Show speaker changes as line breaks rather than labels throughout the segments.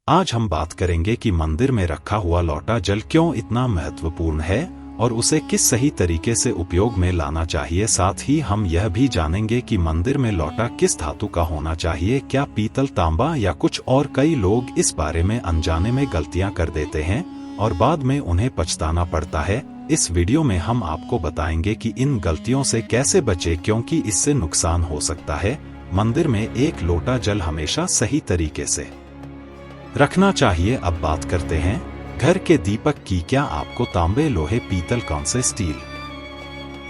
आज हम बात करेंगे कि मंदिर में रखा हुआ लौटा जल क्यों इतना महत्वपूर्ण है और उसे किस सही तरीके से उपयोग में लाना चाहिए। साथ ही हम यह भी जानेंगे कि मंदिर में लौटा किस धातु का होना चाहिए, क्या पीतल, तांबा या कुछ और। कई लोग इस बारे में अनजाने में गलतियां कर देते हैं और बाद में उन्हें पछताना पड़ता है। इस वीडियो में हम आपको बताएंगे कि इन गलतियों से कैसे बचें, क्योंकि इससे नुकसान हो सकता है। मंदिर में एक लोटा जल हमेशा सही तरीके से रखना चाहिए। अब बात करते हैं घर के दीपक की। क्या आपको तांबे, लोहे, पीतल, कांसे, स्टील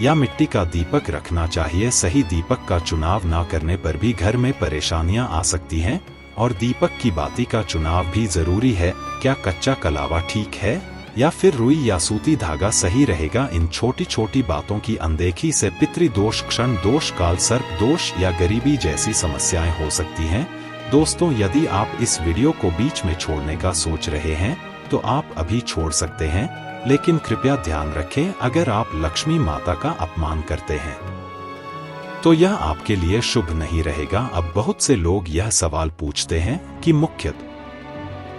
या मिट्टी का दीपक रखना चाहिए? सही दीपक का चुनाव ना करने पर भी घर में परेशानियां आ सकती हैं और दीपक की बाती का चुनाव भी जरूरी है। क्या कच्चा कलावा ठीक है या फिर रुई या सूती धागा सही रहेगा? इन छोटी छोटी बातों की अनदेखी से पितृदोष, क्षण दोष, काल सर्प दोष या गरीबी जैसी समस्याएं हो सकती हैं। दोस्तों, यदि आप इस वीडियो को बीच में छोड़ने का सोच रहे हैं तो आप अभी छोड़ सकते हैं, लेकिन कृपया ध्यान रखें, अगर आप लक्ष्मी माता का अपमान करते हैं तो यह आपके लिए शुभ नहीं रहेगा। अब बहुत से लोग यह सवाल पूछते हैं कि मुख्य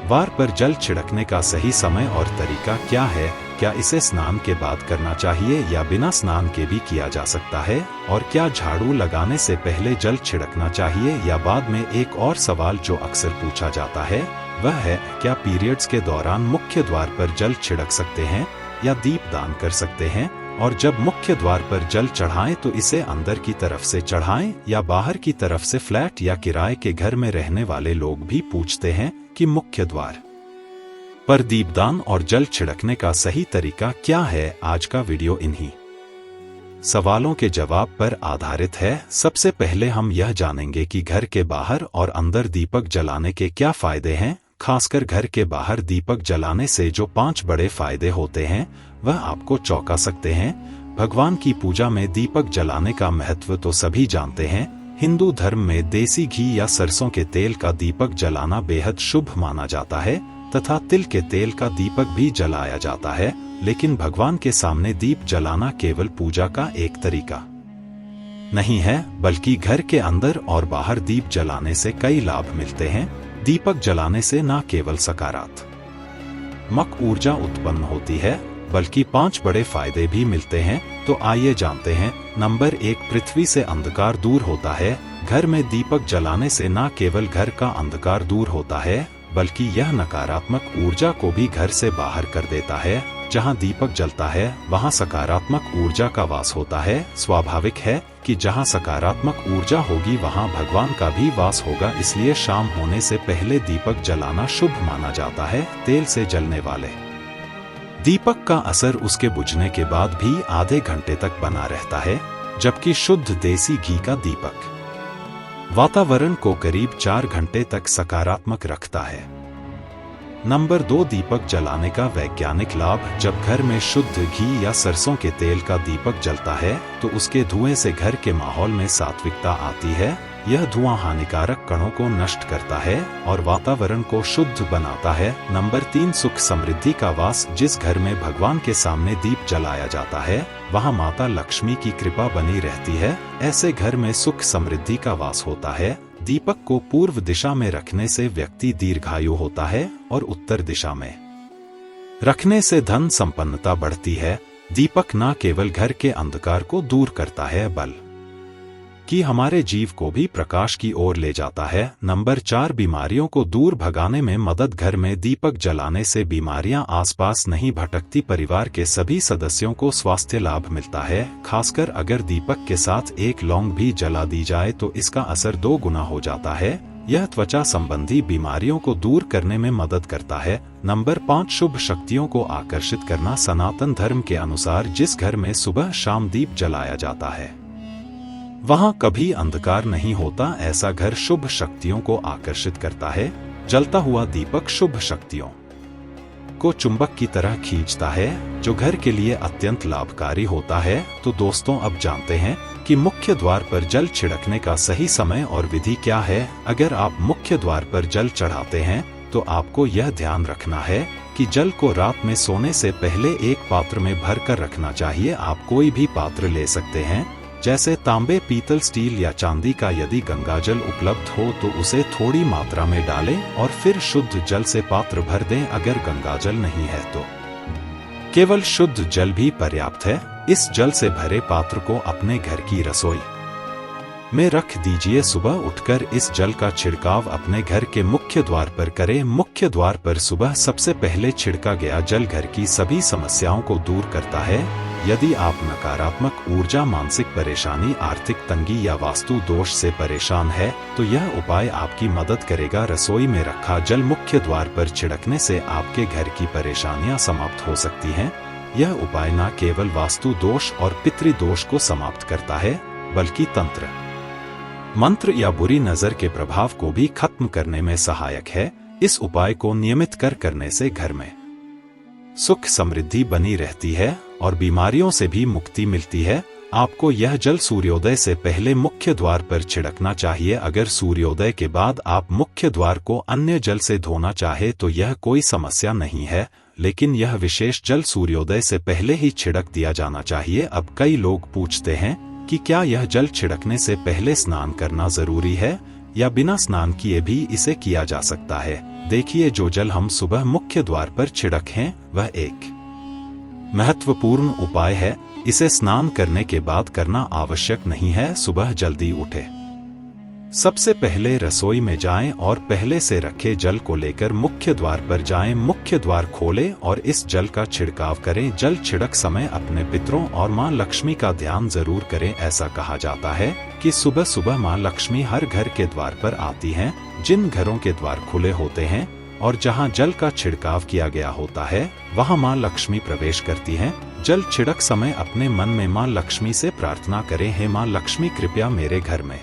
द्वार पर जल छिड़कने का सही समय और तरीका क्या है? क्या इसे स्नान के बाद करना चाहिए या बिना स्नान के भी किया जा सकता है? और क्या झाड़ू लगाने से पहले जल छिड़कना चाहिए या बाद में? एक और सवाल जो अक्सर पूछा जाता है वह है, क्या पीरियड्स के दौरान मुख्य द्वार पर जल छिड़क सकते हैं या दीपदान कर सकते हैं? और जब मुख्य द्वार पर जल चढ़ाएं तो इसे अंदर की तरफ से चढ़ाएं या बाहर की तरफ से? फ्लैट या किराए के घर में रहने वाले लोग भी पूछते हैं कि मुख्य द्वार पर दीपदान और जल छिड़कने का सही तरीका क्या है। आज का वीडियो इन्हीं सवालों के जवाब पर आधारित है। सबसे पहले हम यह जानेंगे कि घर के बाहर और अंदर दीपक जलाने के क्या फायदे हैं। खासकर घर के बाहर दीपक जलाने से जो 5 बड़े फायदे होते हैं वह आपको चौंका सकते हैं। भगवान की पूजा में दीपक जलाने का महत्व तो सभी जानते हैं। हिंदू धर्म में देसी घी या सरसों के तेल का दीपक जलाना बेहद शुभ माना जाता है तथा तिल के तेल का दीपक भी जलाया जाता है। लेकिन भगवान के सामने दीप जलाना केवल पूजा का एक तरीका नहीं है, बल्कि घर के अंदर और बाहर दीप जलाने से कई लाभ मिलते हैं। दीपक जलाने से न केवल सकारात्मक ऊर्जा उत्पन्न होती है बल्कि 5 बड़े फायदे भी मिलते हैं। तो आइए जानते हैं। नंबर 1, पृथ्वी से अंधकार दूर होता है। घर में दीपक जलाने से न केवल घर का अंधकार दूर होता है बल्कि यह नकारात्मक ऊर्जा को भी घर से बाहर कर देता है। जहां दीपक जलता है वहां सकारात्मक ऊर्जा का वास होता है। स्वाभाविक है कि जहां सकारात्मक ऊर्जा होगी वहां भगवान का भी वास होगा, इसलिए शाम होने से पहले दीपक जलाना शुभ माना जाता है। तेल से जलने वाले दीपक का असर उसके बुझने के बाद भी आधे घंटे तक बना रहता है, जबकि शुद्ध देसी घी का दीपक वातावरण को करीब 4 घंटे तक सकारात्मक रखता है। नंबर 2, दीपक जलाने का वैज्ञानिक लाभ। जब घर में शुद्ध घी या सरसों के तेल का दीपक जलता है तो उसके धुएं से घर के माहौल में सात्विकता आती है। यह धुआं हानिकारक कणों को नष्ट करता है और वातावरण को शुद्ध बनाता है। नंबर 3, सुख समृद्धि का वास। जिस घर में भगवान के सामने दीप जलाया जाता है वहां माता लक्ष्मी की कृपा बनी रहती है। ऐसे घर में सुख समृद्धि का वास होता है। दीपक को पूर्व दिशा में रखने से व्यक्ति दीर्घायु होता है और उत्तर दिशा में रखने से धन संपन्नता बढ़ती है। दीपक न केवल घर के अंधकार को दूर करता है बल्कि हमारे जीव को भी प्रकाश की ओर ले जाता है। नंबर 4, बीमारियों को दूर भगाने में मदद। घर में दीपक जलाने से बीमारियां आसपास नहीं भटकती। परिवार के सभी सदस्यों को स्वास्थ्य लाभ मिलता है। खासकर अगर दीपक के साथ एक लौंग भी जला दी जाए तो इसका असर 2 गुना हो जाता है। यह त्वचा संबंधी बीमारियों को दूर करने में मदद करता है। नंबर 5, शुभ शक्तियों को आकर्षित करना। सनातन धर्म के अनुसार जिस घर में सुबह शाम दीप जलाया जाता है वहां कभी अंधकार नहीं होता। ऐसा घर शुभ शक्तियों को आकर्षित करता है। जलता हुआ दीपक शुभ शक्तियों को चुंबक की तरह खींचता है, जो घर के लिए अत्यंत लाभकारी होता है। तो दोस्तों, अब जानते हैं कि मुख्य द्वार पर जल छिड़कने का सही समय और विधि क्या है। अगर आप मुख्य द्वार पर जल चढ़ाते हैं तो आपको यह ध्यान रखना है कि जल को रात में सोने से पहले एक पात्र में भर कर रखना चाहिए। आप कोई भी पात्र ले सकते हैं। जैसे तांबे, पीतल, स्टील या चांदी का। यदि गंगाजल उपलब्ध हो तो उसे थोड़ी मात्रा में डालें और फिर शुद्ध जल से पात्र भर दें। अगर गंगाजल नहीं है तो केवल शुद्ध जल भी पर्याप्त है। इस जल से भरे पात्र को अपने घर की रसोई में रख दीजिए। सुबह उठकर इस जल का छिड़काव अपने घर के मुख्य द्वार पर करें। मुख्य द्वार पर सुबह सबसे पहले छिड़का गया जल घर की सभी समस्याओं को दूर करता है। यदि आप नकारात्मक ऊर्जा, मानसिक परेशानी, आर्थिक तंगी या वास्तु दोष से परेशान है तो यह उपाय आपकी मदद करेगा। रसोई में रखा जल मुख्य द्वार पर छिड़कने से आपके घर की परेशानियां समाप्त हो सकती हैं। यह उपाय न केवल वास्तु दोष और पितृदोष को समाप्त करता है बल्कि तंत्र, मंत्र या बुरी नजर के प्रभाव को भी खत्म करने में सहायक है। इस उपाय को नियमित करने से घर में सुख समृद्धि बनी रहती है और बीमारियों से भी मुक्ति मिलती है। आपको यह जल सूर्योदय से पहले मुख्य द्वार पर छिड़कना चाहिए। अगर सूर्योदय के बाद आप मुख्य द्वार को अन्य जल से धोना चाहे तो यह कोई समस्या नहीं है, लेकिन यह विशेष जल सूर्योदय से पहले ही छिड़क दिया जाना चाहिए। अब कई लोग पूछते हैं कि क्या यह जल छिड़कने से पहले स्नान करना जरूरी है या बिना स्नान किए भी इसे किया जा सकता है। देखिए, जो जल हम सुबह मुख्य द्वार पर छिड़कें वह एक महत्वपूर्ण उपाय है। इसे स्नान करने के बाद करना आवश्यक नहीं है। सुबह जल्दी उठे, सबसे पहले रसोई में जाएं और पहले से रखे जल को लेकर मुख्य द्वार पर जाएं। मुख्य द्वार खोलें और इस जल का छिड़काव करें। जल छिड़क समय अपने पितरों और मां लक्ष्मी का ध्यान जरूर करें। ऐसा कहा जाता है कि सुबह सुबह मां लक्ष्मी हर घर के द्वार पर आती हैं। जिन घरों के द्वार खुले होते हैं और जहां जल का छिड़काव किया गया होता है वहां मां लक्ष्मी प्रवेश करती हैं। जल छिड़क समय अपने मन में मां लक्ष्मी से प्रार्थना करें, हे मां लक्ष्मी कृपया मेरे घर में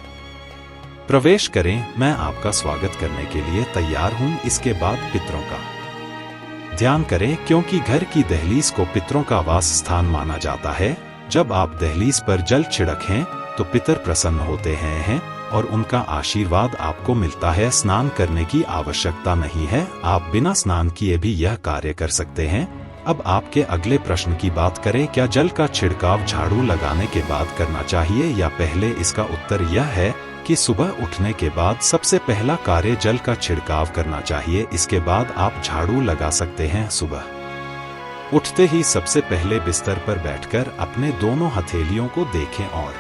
प्रवेश करें, मैं आपका स्वागत करने के लिए तैयार हूं। इसके बाद पितरों का ध्यान करें, क्योंकि घर की दहलीज को पितरों का वास स्थान माना जाता है। जब आप दहलीज पर जल छिड़कें तो पितर प्रसन्न होते हैं और उनका आशीर्वाद आपको मिलता है। स्नान करने की आवश्यकता नहीं है, आप बिना स्नान किए भी यह कार्य कर सकते हैं। अब आपके अगले प्रश्न की बात करें, क्या जल का छिड़काव झाड़ू लगाने के बाद करना चाहिए या पहले? इसका उत्तर यह है कि सुबह उठने के बाद सबसे पहला कार्य जल का छिड़काव करना चाहिए। इसके बाद आप झाड़ू लगा सकते हैं। सुबह उठते ही सबसे पहले बिस्तर पर बैठकर अपने दोनों हथेलियों को देखें और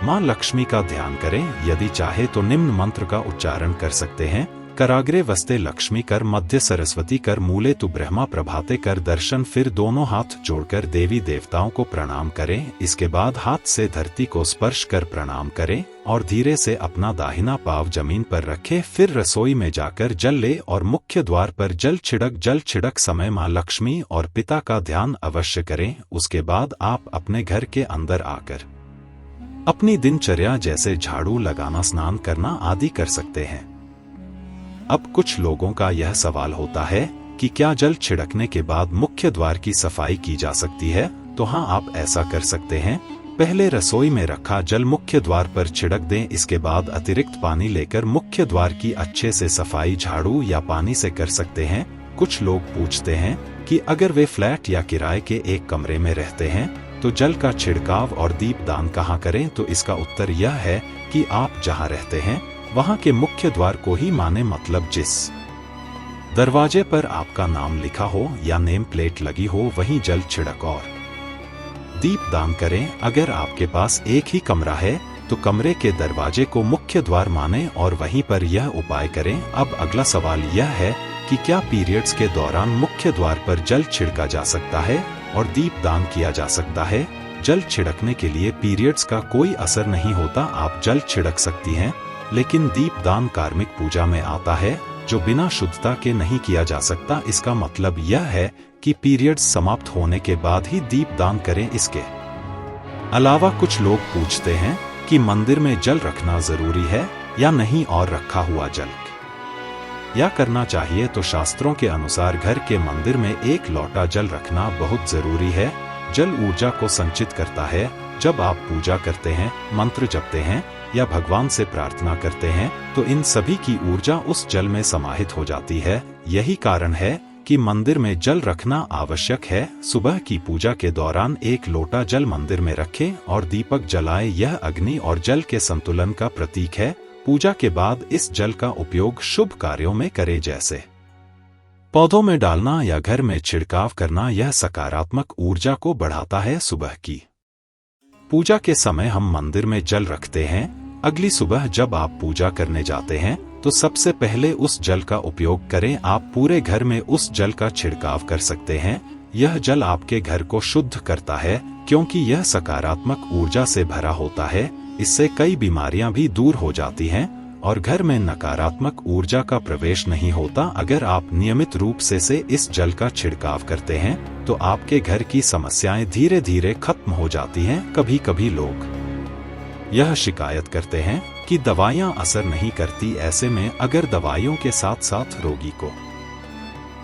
मां लक्ष्मी का ध्यान करें। यदि चाहे तो निम्न मंत्र का उच्चारण कर सकते हैं। कराग्रे वस्ते लक्ष्मी कर, मध्य सरस्वती कर, मूले तु ब्रह्मा प्रभाते कर दर्शन। फिर दोनों हाथ जोड़कर देवी देवताओं को प्रणाम करें। इसके बाद हाथ से धरती को स्पर्श कर प्रणाम करें और धीरे से अपना दाहिना पांव जमीन पर रखें। फिर रसोई में जाकर जल ले और मुख्य द्वार पर जल छिड़क समय मां लक्ष्मी और पिता का ध्यान अवश्य करें। उसके बाद आप अपने घर के अंदर आकर अपनी दिनचर्या जैसे झाड़ू लगाना, स्नान करना आदि कर सकते हैं। अब कुछ लोगों का यह सवाल होता है कि क्या जल छिड़कने के बाद मुख्य द्वार की सफाई की जा सकती है? तो हाँ, आप ऐसा कर सकते हैं। पहले रसोई में रखा जल मुख्य द्वार पर छिड़क दें। इसके बाद अतिरिक्त पानी लेकर मुख्य द्वार की अच्छे से सफाई झाड़ू या पानी से कर सकते हैं। कुछ लोग पूछते हैं कि अगर वे फ्लैट या किराए के एक कमरे में रहते हैं तो जल का छिड़काव और दीपदान कहाँ करें? तो इसका उत्तर यह है कि आप जहाँ रहते हैं वहां के मुख्य द्वार को ही माने, मतलब जिस दरवाजे पर आपका नाम लिखा हो या नेम प्लेट लगी हो वहीं जल छिड़क और दीपदान करें। अगर आपके पास एक ही कमरा है तो कमरे के दरवाजे को मुख्य द्वार माने और वहीं पर यह उपाय करें। अब अगला सवाल यह है कि क्या पीरियड्स के दौरान मुख्य द्वार पर जल छिड़का जा सकता है और दीपदान किया जा सकता है? जल छिड़कने के लिए पीरियड्स का कोई असर नहीं होता। आप जल छिड़क सकती हैं, लेकिन दीपदान कार्मिक पूजा में आता है जो बिना शुद्धता के नहीं किया जा सकता। इसका मतलब यह है कि पीरियड्स समाप्त होने के बाद ही दीपदान करें। इसके अलावा कुछ लोग पूछते हैं कि मंदिर में जल रखना जरूरी है या नहीं और रखा हुआ जल या करना चाहिए? तो शास्त्रों के अनुसार घर के मंदिर में एक लोटा जल रखना बहुत जरूरी है। जल ऊर्जा को संचित करता है। जब आप पूजा करते हैं, मंत्र जपते हैं या भगवान से प्रार्थना करते हैं तो इन सभी की ऊर्जा उस जल में समाहित हो जाती है। यही कारण है कि मंदिर में जल रखना आवश्यक है। सुबह की पूजा के दौरान 1 लोटा जल मंदिर में रखें और दीपक जलाएं। यह अग्नि और जल के संतुलन का प्रतीक है। पूजा के बाद इस जल का उपयोग शुभ कार्यों में करें, जैसे पौधों में डालना या घर में छिड़काव करना। यह सकारात्मक ऊर्जा को बढ़ाता है। सुबह की पूजा के समय हम मंदिर में जल रखते हैं। अगली सुबह जब आप पूजा करने जाते हैं तो सबसे पहले उस जल का उपयोग करें। आप पूरे घर में उस जल का छिड़काव कर सकते हैं। यह जल आपके घर को शुद्ध करता है क्योंकि यह सकारात्मक ऊर्जा से भरा होता है। इससे कई बीमारियां भी दूर हो जाती हैं और घर में नकारात्मक ऊर्जा का प्रवेश नहीं होता। अगर आप नियमित रूप से इस जल का छिड़काव करते हैं तो आपके घर की समस्याएं धीरे धीरे खत्म हो जाती हैं। कभी कभी लोग यह शिकायत करते हैं कि दवाइयां असर नहीं करती। ऐसे में अगर दवाइयों के साथ साथ रोगी को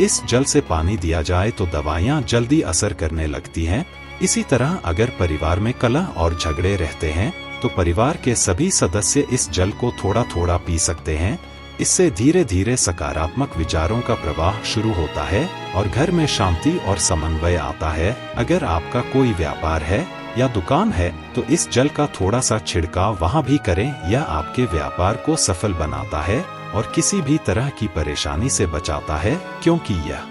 इस जल से पानी दिया जाए तो दवाइयां जल्दी असर करने लगती हैं। इसी तरह अगर परिवार में कलह और झगड़े रहते हैं तो परिवार के सभी सदस्य इस जल को थोड़ा थोड़ा पी सकते हैं। इससे धीरे धीरे सकारात्मक विचारों का प्रवाह शुरू होता है और घर में शांति और समन्वय आता है। अगर आपका कोई व्यापार है या दुकान है तो इस जल का थोड़ा सा छिड़काव वहां भी करें। यह आपके व्यापार को सफल बनाता है और किसी भी तरह की परेशानी से बचाता है क्योंकि यह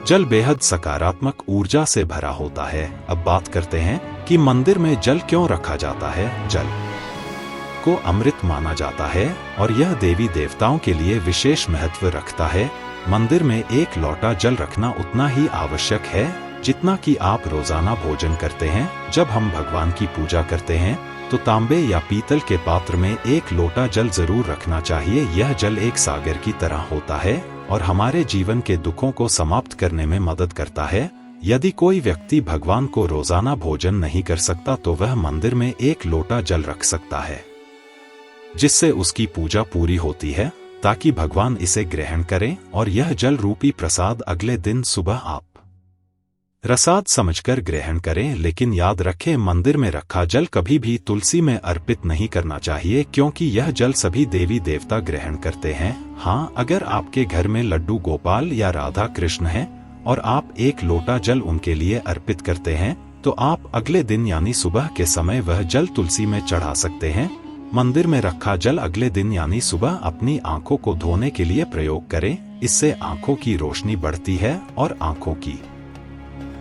जल बेहद सकारात्मक ऊर्जा से भरा होता है। अब बात करते हैं कि मंदिर में जल क्यों रखा जाता है। जल को अमृत माना जाता है और यह देवी देवताओं के लिए विशेष महत्व रखता है। मंदिर में 1 लोटा जल रखना उतना ही आवश्यक है जितना कि आप रोजाना भोजन करते हैं। जब हम भगवान की पूजा करते हैं तो तांबे या पीतल के पात्र में 1 लोटा जल जरूर रखना चाहिए। यह जल एक सागर की तरह होता है और हमारे जीवन के दुखों को समाप्त करने में मदद करता है। यदि कोई व्यक्ति भगवान को रोजाना भोजन नहीं कर सकता तो वह मंदिर में 1 लोटा जल रख सकता है, जिससे उसकी पूजा पूरी होती है ताकि भगवान इसे ग्रहण करें और यह जल रूपी प्रसाद अगले दिन सुबह आप प्रसाद समझकर ग्रहण करें। लेकिन याद रखें, मंदिर में रखा जल कभी भी तुलसी में अर्पित नहीं करना चाहिए क्योंकि यह जल सभी देवी देवता ग्रहण करते हैं। हाँ, अगर आपके घर में लड्डू गोपाल या राधा कृष्ण हैं और आप 1 लोटा जल उनके लिए अर्पित करते हैं तो आप अगले दिन यानी सुबह के समय वह जल तुलसी में चढ़ा सकते हैं। मंदिर में रखा जल अगले दिन यानी सुबह अपनी आंखों को धोने के लिए प्रयोग करें। इससे आंखों की रोशनी बढ़ती है और आंखों की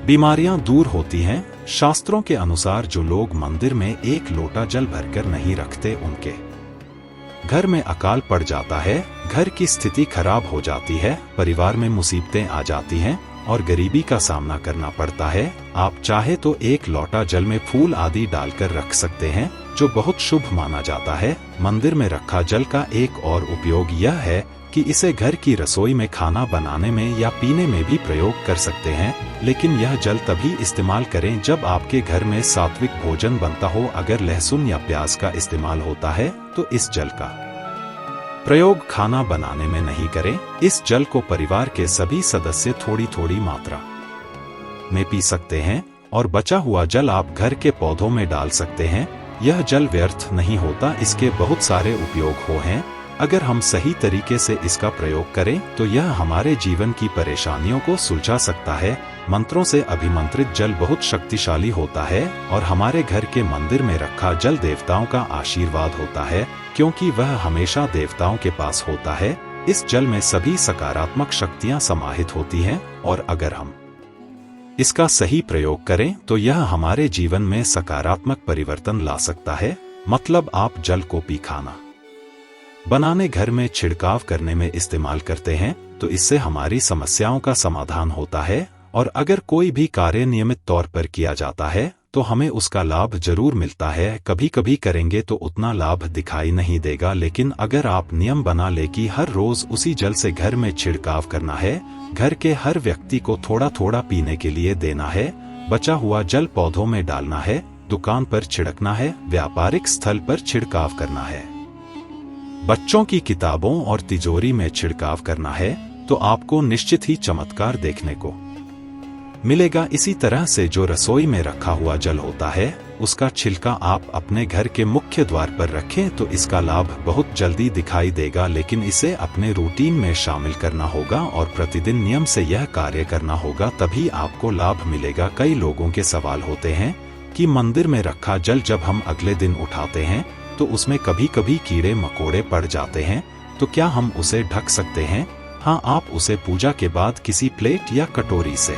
बीमारियां दूर होती हैं। शास्त्रों के अनुसार जो लोग मंदिर में 1 लोटा जल भरकर नहीं रखते उनके घर में अकाल पड़ जाता है, घर की स्थिति खराब हो जाती है, परिवार में मुसीबतें आ जाती हैं और गरीबी का सामना करना पड़ता है। आप चाहे तो 1 लोटा जल में फूल आदि डालकर रख सकते हैं जो बहुत शुभ माना जाता है। मंदिर में रखा जल का एक और उपयोग यह है कि इसे घर की रसोई में खाना बनाने में या पीने में भी प्रयोग कर सकते हैं। लेकिन यह जल तभी इस्तेमाल करें जब आपके घर में सात्विक भोजन बनता हो। अगर लहसुन या प्याज का इस्तेमाल होता है तो इस जल का प्रयोग खाना बनाने में नहीं करें। इस जल को परिवार के सभी सदस्य थोड़ी थोड़ी मात्रा में पी सकते हैं और बचा हुआ जल आप घर के पौधों में डाल सकते हैं। यह जल व्यर्थ नहीं होता, इसके बहुत सारे उपयोग हैं। अगर हम सही तरीके से इसका प्रयोग करें तो यह हमारे जीवन की परेशानियों को सुलझा सकता है। मंत्रों से अभिमंत्रित जल बहुत शक्तिशाली होता है और हमारे घर के मंदिर में रखा जल देवताओं का आशीर्वाद होता है क्योंकि वह हमेशा देवताओं के पास होता है। इस जल में सभी सकारात्मक शक्तियां समाहित होती हैं और अगर हम इसका सही प्रयोग करें तो यह हमारे जीवन में सकारात्मक परिवर्तन ला सकता है। मतलब आप जल को पी खाना बनाने, घर में छिड़काव करने में इस्तेमाल करते हैं तो इससे हमारी समस्याओं का समाधान होता है। और अगर कोई भी कार्य नियमित तौर पर किया जाता है तो हमें उसका लाभ जरूर मिलता है। कभी कभी करेंगे तो उतना लाभ दिखाई नहीं देगा, लेकिन अगर आप नियम बना ले कि हर रोज उसी जल से घर में छिड़काव करना है, घर के हर व्यक्ति को थोड़ा थोड़ा पीने के लिए देना है, बचा हुआ जल पौधों में डालना है, दुकान पर छिड़कना है, व्यापारिक स्थल पर छिड़काव करना है, बच्चों की किताबों और तिजोरी में छिड़काव करना है, तो आपको निश्चित ही चमत्कार देखने को मिलेगा। इसी तरह से जो रसोई में रखा हुआ जल होता है उसका छिलका आप अपने घर के मुख्य द्वार पर रखें तो इसका लाभ बहुत जल्दी दिखाई देगा, लेकिन इसे अपने रूटीन में शामिल करना होगा और प्रतिदिन नियम से यह कार्य करना होगा, तभी आपको लाभ मिलेगा। कई लोगों के सवाल होते हैं कि मंदिर में रखा जल जब हम अगले दिन उठाते हैं तो उसमें कभी कभी कीड़े मकोड़े पड़ जाते हैं, तो क्या हम उसे ढक सकते हैं? हाँ, आप उसे पूजा के बाद किसी प्लेट या कटोरी से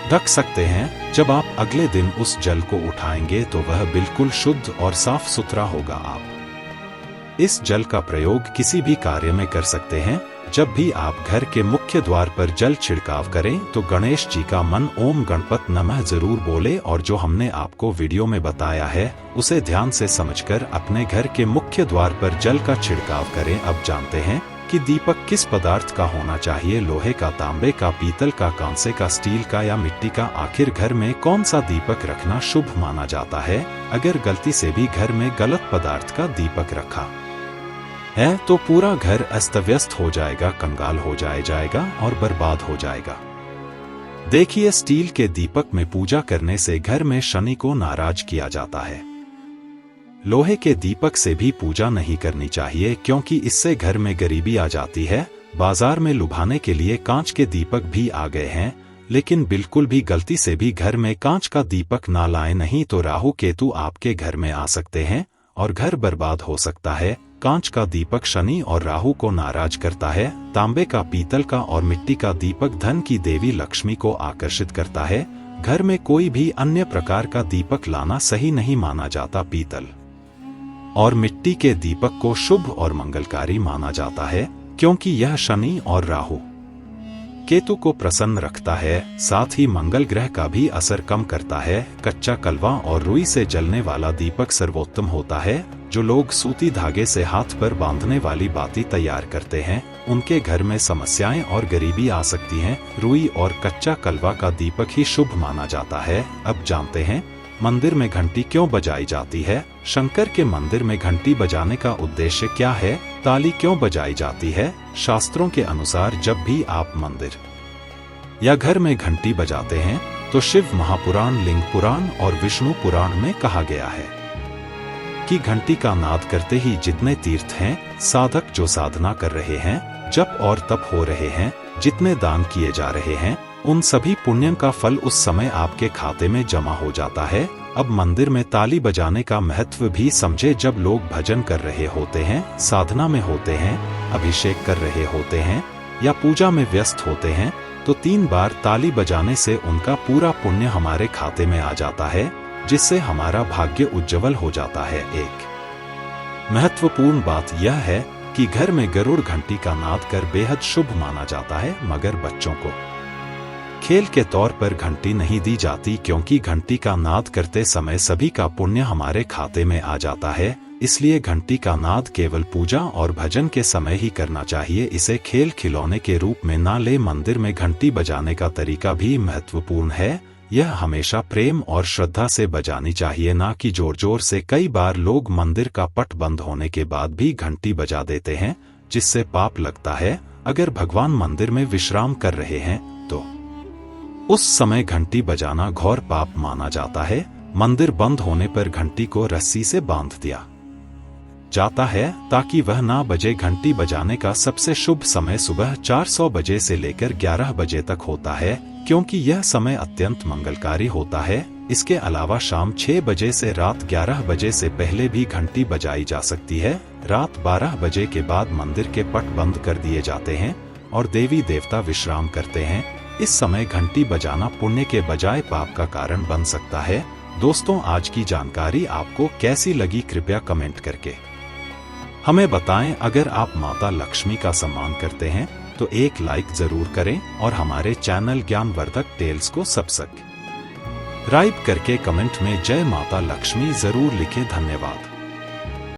ढक सकते हैं। जब आप अगले दिन उस जल को उठाएंगे तो वह बिल्कुल शुद्ध और साफ सुथरा होगा। आप इस जल का प्रयोग किसी भी कार्य में कर सकते हैं। जब भी आप घर के मुख्य द्वार पर जल छिड़काव करें तो गणेश जी का मन ओम गणपत नमः जरूर बोले, और जो हमने आपको वीडियो में बताया है उसे ध्यान से समझकर अपने घर के मुख्य द्वार पर जल का छिड़काव करें। अब जानते हैं कि दीपक किस पदार्थ का होना चाहिए। लोहे का, तांबे का, पीतल का, कांसे का, स्टील का या मिट्टी का। आखिर घर में कौन सा दीपक रखना शुभ माना जाता है? अगर गलती से भी घर में गलत पदार्थ का दीपक रखा है तो पूरा घर अस्त व्यस्त हो जाएगा, कंगाल हो जाएगा और बर्बाद हो जाएगा। देखिए, स्टील के दीपक में पूजा करने से घर में शनि को नाराज किया जाता है। लोहे के दीपक से भी पूजा नहीं करनी चाहिए क्योंकि इससे घर में गरीबी आ जाती है। बाजार में लुभाने के लिए कांच के दीपक भी आ गए हैं, लेकिन बिल्कुल भी गलती से भी घर में कांच का दीपक ना लाएं, नहीं तो राहु केतु आपके घर में आ सकते हैं और घर बर्बाद हो सकता है। कांच का दीपक शनि और राहु को नाराज करता है। तांबे का, पीतल का और मिट्टी का दीपक धन की देवी लक्ष्मी को आकर्षित करता है। घर में कोई भी अन्य प्रकार का दीपक लाना सही नहीं माना जाता। पीतल और मिट्टी के दीपक को शुभ और मंगलकारी माना जाता है क्योंकि यह शनि और राहु केतु को प्रसन्न रखता है, साथ ही मंगल ग्रह का भी असर कम करता है। कच्चा कलवा और रुई से जलने वाला दीपक सर्वोत्तम होता है। जो लोग सूती धागे से हाथ पर बांधने वाली बाती तैयार करते हैं उनके घर में समस्याएं और गरीबी आ सकती हैं। रुई और कच्चा कलवा का दीपक ही शुभ माना जाता है। अब जानते हैं मंदिर में घंटी क्यों बजाई जाती है। शंकर के मंदिर में घंटी बजाने का उद्देश्य क्या है? ताली क्यों बजाई जाती है? शास्त्रों के अनुसार जब भी आप मंदिर या घर में घंटी बजाते हैं तो शिव महापुराण, लिंग पुराण और विष्णु पुराण में कहा गया है कि घंटी का नाद करते ही जितने तीर्थ हैं, साधक जो साधना कर रहे हैं, जप और तप हो रहे हैं, जितने दान किए जा रहे हैं, उन सभी पुण्य का फल उस समय आपके खाते में जमा हो जाता है। अब मंदिर में ताली बजाने का महत्व भी समझे। जब लोग भजन कर रहे होते हैं, साधना में होते हैं, अभिषेक कर रहे होते हैं या पूजा में व्यस्त होते हैं तो 3 बार ताली बजाने से उनका पूरा पुण्य हमारे खाते में आ जाता है, जिससे हमारा भाग्य उज्जवल हो जाता है। एक महत्वपूर्ण बात यह है कि घर में गरुड़ घंटी का नाद कर बेहद शुभ माना जाता है, मगर बच्चों को खेल के तौर पर घंटी नहीं दी जाती क्योंकि घंटी का नाद करते समय सभी का पुण्य हमारे खाते में आ जाता है। इसलिए घंटी का नाद केवल पूजा और भजन के समय ही करना चाहिए, इसे खेल खिलौने के रूप में ना ले। मंदिर में घंटी बजाने का तरीका भी महत्वपूर्ण है। यह हमेशा प्रेम और श्रद्धा से बजानी चाहिए, ना कि जोर जोर से। कई बार लोग मंदिर का पट बंद होने के बाद भी घंटी बजा देते हैं, जिससे पाप लगता है। अगर भगवान मंदिर में विश्राम कर रहे हैं तो उस समय घंटी बजाना घोर पाप माना जाता है। मंदिर बंद होने पर घंटी को रस्सी से बांध दिया जाता है ताकि वह ना बजे। घंटी बजाने का सबसे शुभ समय सुबह 400 बजे से लेकर 11 बजे तक होता है क्योंकि यह समय अत्यंत मंगलकारी होता है। इसके अलावा शाम 6 बजे से रात 11 बजे से पहले भी घंटी बजाई जा सकती है। रात 12 बजे के बाद मंदिर के पट बंद कर दिए जाते हैं और देवी देवता विश्राम करते हैं। इस समय घंटी बजाना पुण्य के बजाय पाप का कारण बन सकता है। दोस्तों, आज की जानकारी आपको कैसी लगी कृपया कमेंट करके हमें बताएं। अगर आप माता लक्ष्मी का सम्मान करते हैं तो एक लाइक जरूर करें और हमारे चैनल ज्ञानवर्धक टेल्स को सब्सक्राइब करके कमेंट में जय माता लक्ष्मी जरूर लिखें। धन्यवाद।